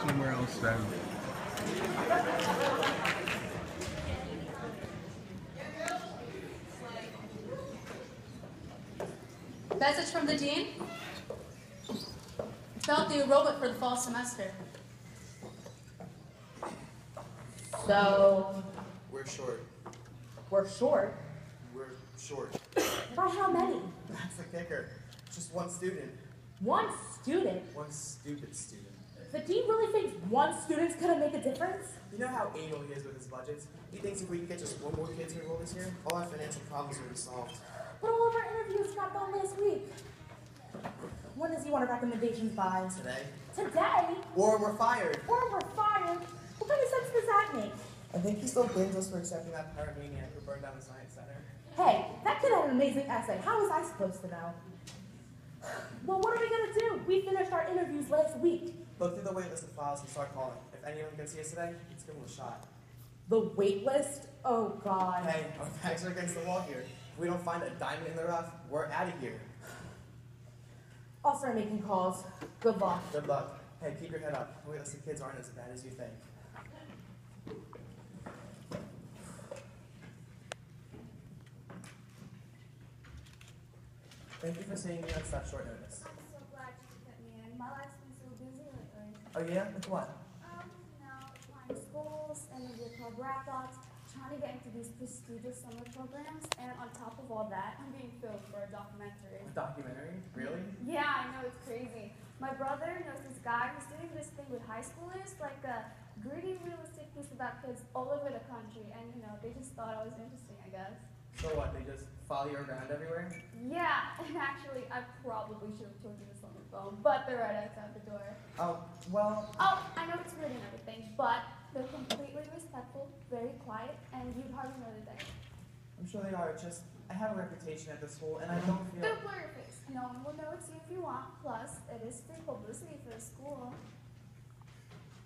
somewhere else then. Message from the dean about the enrollment for the fall semester. So, We're short. we're short. We're short. By how many? That's the kicker. Just one student. One student? One stupid student. The dean really thinks one student's gonna make a difference? You know how anal he is with his budgets? He thinks if we can get just one more kid to enroll this year, all our financial problems will be solved. But all of our interviews got done last week. When does he want our recommendations by? Today. Today? Or we're fired. Or we're fired? What kind of sense does that make? I think he still blames us for accepting that paramaniac who burned down the science center. Hey, that kid had an amazing essay. How was I supposed to know? Well, what are we gonna do? We finished our interviews last week. Look through the wait list of files and start calling. If anyone can see us today, let's give them a shot. The wait list? Oh, God. Hey, our backs are against the wall here. If we don't find a diamond in the rough, we're out of here. I'll start making calls. Good luck. Good luck. Hey, keep your head up. The wait list of kids aren't as bad as you think. Thank you for seeing me on such short notice. I'm so glad you could fit me in. My life's been so busy lately. Oh yeah? With what? Applying to schools, and then the club wrap-ups, trying to get into these prestigious summer programs, and on top of all that, I'm being filmed for a documentary. A documentary? Really? Yeah, I know, it's crazy. My brother knows this guy who's doing this thing with high schoolers, like a gritty, realistic piece about kids all over the country, and you know, they just thought I was interesting, I guess. So what, they just follow you around everywhere? Yeah, and actually, I probably should have told you this on the phone, but they're right outside the door. Oh, well... Oh, I know it's weird and everything, but they're completely respectful, very quiet, and you'd hardly know that they're. I'm sure they are, it's just, I have a reputation at the school, and I don't feel... Don't blur your face. No one will know it's you if you want, plus, it is free publicity for the school.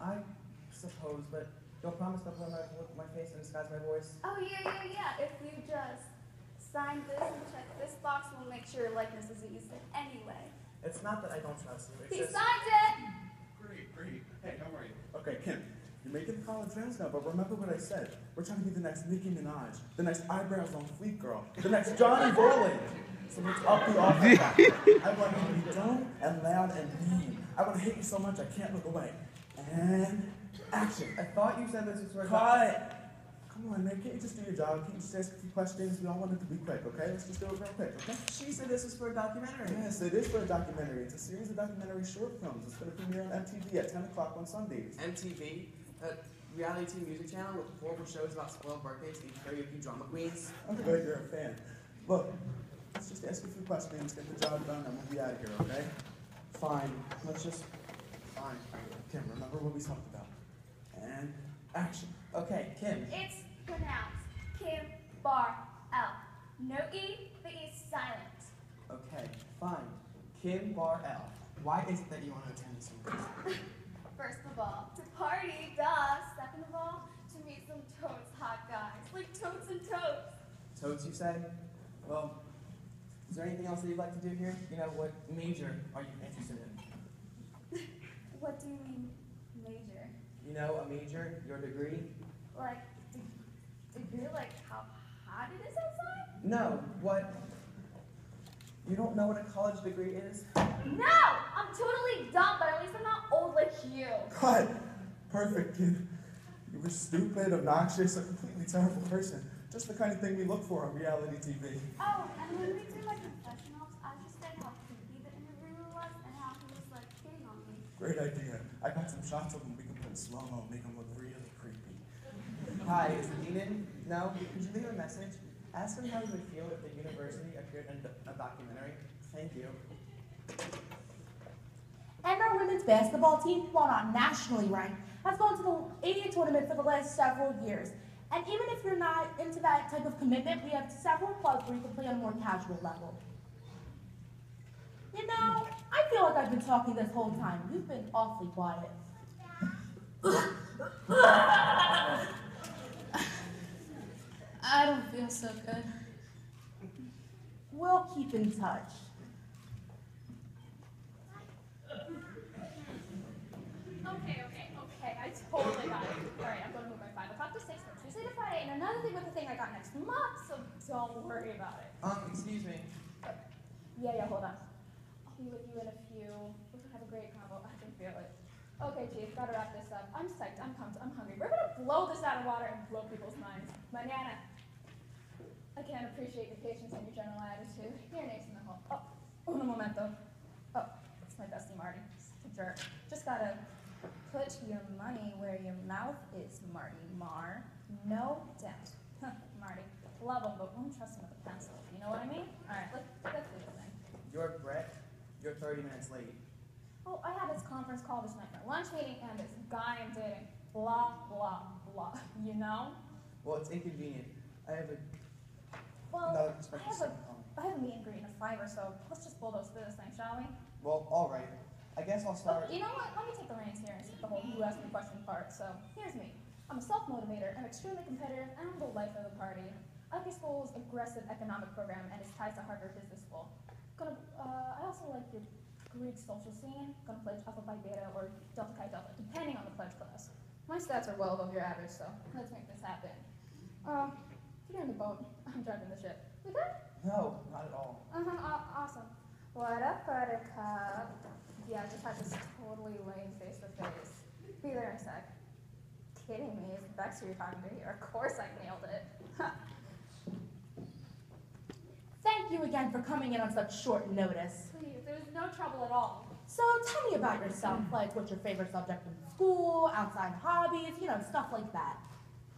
I suppose, but you'll promise to blur my face and disguise my voice? Oh, yeah. If you just sign this and check this box, we'll make sure your likeness is used anyway. It's not that I don't trust you, it's He just... signed it! Great. Hey, how are you? Okay, Kim, you're making the college rounds now, but remember what I said. We're trying to be the next Nicki Minaj, the next eyebrows on fleek girl, the next Johnny Rowland. So let's up the offer back. I want you to be dumb and loud and mean. I want to hit you so much I can't look away. And action. I thought you said this was for... Cut! Come on, man, can't you just do your job? Can't you just ask a few questions? We all want it to be quick, okay? Let's just do it real quick, okay? She said this was for a documentary. Yes, it is for a documentary. It's a series of documentary short films. It's going to premiere on MTV at 10 o'clock on Sundays. MTV, a reality TV music channel with horrible shows about spoiled birthdays and karaoke drama queens. I'm glad you're a fan. Look, let's just ask a few questions, get the job done, and we'll be out of here, okay? Fine. Let's just... Fine. Kim, remember what we talked about. And action. Okay, Kim. It's pronounced Kim Bar L. No E, the E is silent. Okay, fine. Kim Bar L. Why is it that you want to attend this one? First of all, to party, duh. Second of all, to meet some totes hot guys. Like totes and totes. Totes, you say? Well, is there anything else that you'd like to do here? You know, what major are you interested in? What do you mean, major? You know, a major, your degree? Like, degree, like how hot it is outside? No, what? You don't know what a college degree is? No! I'm totally dumb, but at least I'm not old like you. Cut! Perfect, kid. You were stupid, obnoxious, a completely terrible person. Just the kind of thing we look for on reality TV. Oh, and when we do like confessionals, I just said how creepy the interviewer was and how he was like hitting on me. Great idea. I got some shots of him we can put in slow-mo, make him look really creepy. Hi, is the dean in? No? Could you leave a message? Ask him how he would feel if the university appeared in a documentary. Thank you. And our women's basketball team, while not nationally ranked, has gone to the ADA tournament for the last several years. And even if you're not into that type of commitment, we have several clubs where you can play on a more casual level. You know, I feel like I've been talking this whole time. You've been awfully quiet. I don't feel so good. We'll keep in touch. Okay. another thing with the thing I got next month, so don't worry about it. Excuse me. Yeah, hold on. I'll be with you in a few. We're gonna have a great combo. I can feel it. Okay, Chief, gotta wrap this up. I'm psyched. I'm pumped. I'm hungry. We're gonna blow this out of water and blow people's minds. Manana. I can't appreciate your patience and your general attitude. You're next in the hall. Oh, un momento. Oh, it's my bestie Marty. Such a jerk. Just gotta put your money where your mouth is, Marty Mar. No doubt. Marty, love him, but won't trust him with a pencil. You know what I mean? All right, let's do the thing. You're Brett. You're 30 minutes late. Oh, I had this conference call this night, my lunch meeting, and this guy I'm dating. Blah, blah, blah. You know? Well, it's inconvenient. I have a... Well, No, I have a meet and greet in a 5 or so. Let's just bulldoze through this thing, shall we? Well, all right. I guess I'll start... You know what? Let me take the reins here and skip the whole who asked me question part. So, here's me. I'm a self-motivator, I'm extremely competitive, and I'm the life of the party. I like your school's aggressive economic program and its ties to Harvard Business School. I also like your Greek social scene. Gonna pledge Alpha Phi Beta or Delta Chi Delta, depending on the pledge class. My stats are well above your average, so let's make this happen. You're in the boat. I'm driving the ship. You good? No, not at all. Awesome. What up, Buttercup? Yeah, just had this totally lame face-to-face. Be there in a sec. Kidding me? Is Bex who you're talking to here? Of course I nailed it. Thank you again for coming in on such short notice. Please, there was no trouble at all. So tell me about yourself, like what's your favorite subject in school, outside hobbies, you know, stuff like that.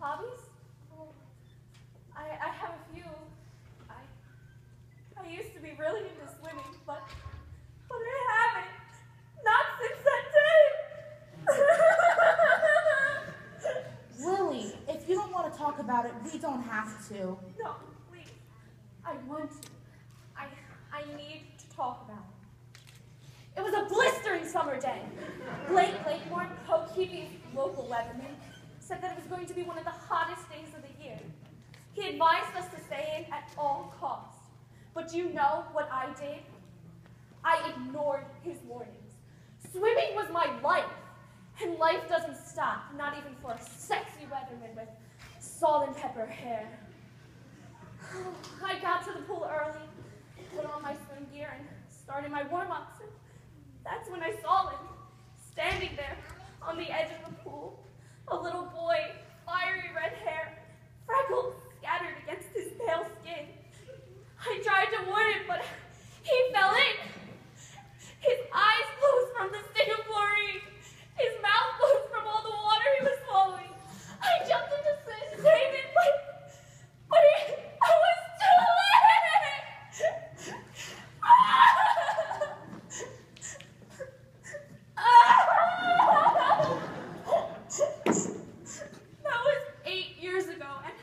Hobbies? Well, I have a few. I used to be really into swimming, but I haven't. Not since that day. Lily, if you don't want to talk about it, we don't have to. No, please. I want to. I need to talk about it. It was a blistering summer day. Blake Blakemore, Poughkeepie's local weatherman, said that it was going to be one of the hottest days of the year. He advised us to stay in at all costs. But you know what I did? I ignored his warnings. Swimming was my life, and life doesn't stop, not even for a sexy weatherman with salt and pepper hair. I got to the pool early, put on my swim gear, and started my warm-ups. That's when I saw him, standing there on the edge of the pool. A little boy, fiery red hair, freckles scattered against his pale skin. I tried to warn him, but he fell in. His eyes closed from the stick of chlorine. His mouth closed from all the water he was swallowing. I jumped in to save him, but I was too late. That was 8 years ago, and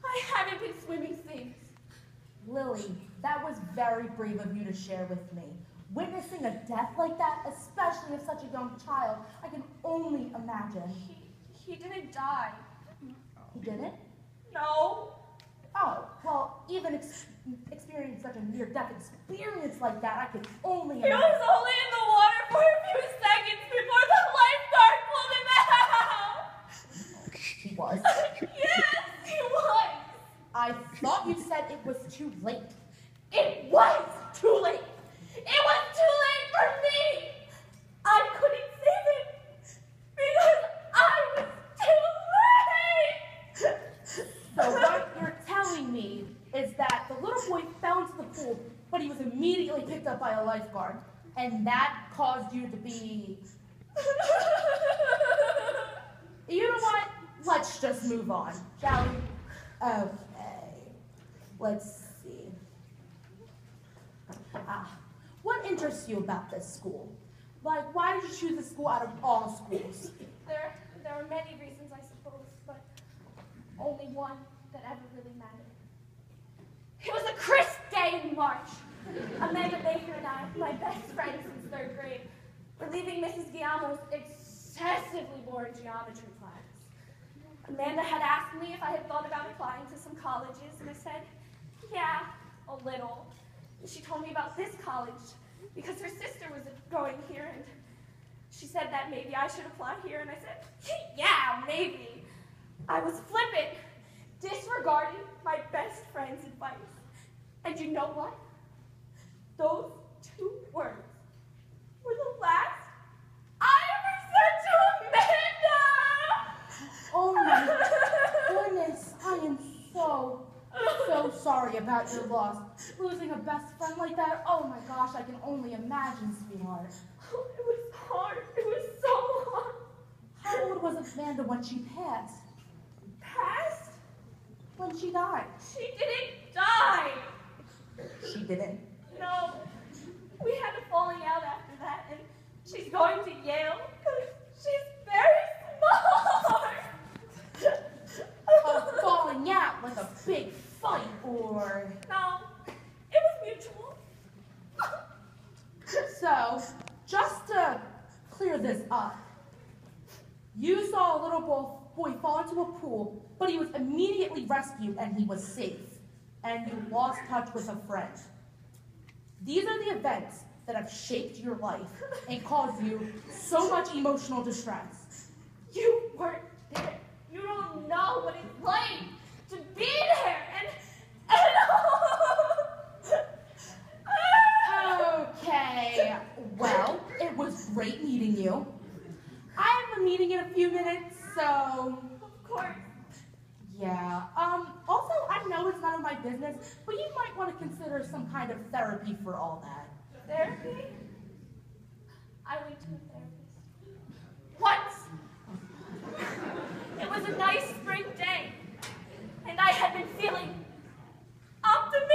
I haven't been swimming since. Lily, that was very brave of you to share with me. Witnessing a death like that, especially of such a young child, I can only imagine. He didn't die. He didn't? No. Oh, well, even experiencing such a near-death experience like that, I could only He imagine. was only in the water for a few seconds before the lifeguard pulled him out. He was. Yes, he was. I thought you said it was too late. It was too late. It was too late for me. I couldn't save him because I was too late. So what you're telling me is that the little boy fell into the pool, but he was immediately picked up by a lifeguard, and that caused you to be... You know what? Let's just move on, shall we? Okay. Let's see. What interests you about this school? Like, why did you choose this school out of all schools? There are many reasons, I suppose, but only one that ever really mattered. It was a crisp day in March. Amanda Baker and I, my best friends since 3rd grade, were leaving Mrs. Guillermo's excessively boring geometry class. Amanda had asked me if I had thought about applying to some colleges, and I said, yeah, a little. And she told me about this college because her sister was going here, and she said that maybe I should apply here, and I said, yeah, maybe. I was flippant. disregarding my best friend's advice. And you know what? Those 2 words were the last I ever said to Amanda! Oh my goodness, I am so sorry about your loss. Losing a best friend like that, oh my gosh, I can only imagine, sweetheart. Oh, it was hard. It was so hard. How old was Amanda when she passed? Passed? When she died? She didn't die. She didn't. No. We had a falling out after that, and she's going to Yale. She's very smart. A falling out, like a big fight, or... No, it was mutual. So, just to clear this up, you saw a little boy fall into a pool, but he was immediately rescued and he was safe, and you lost touch with a friend. These are the events that have shaped your life and caused you so much emotional distress. You weren't there. You don't know what it's like to be there, and Okay, well, it was great meeting you. I have a meeting in a few minutes, so... Of course. Yeah, also, I know it's none of my business, but you might want to consider some kind of therapy for all that. Therapy? I went to a therapist. Once. It was a nice spring day, and I had been feeling optimistic.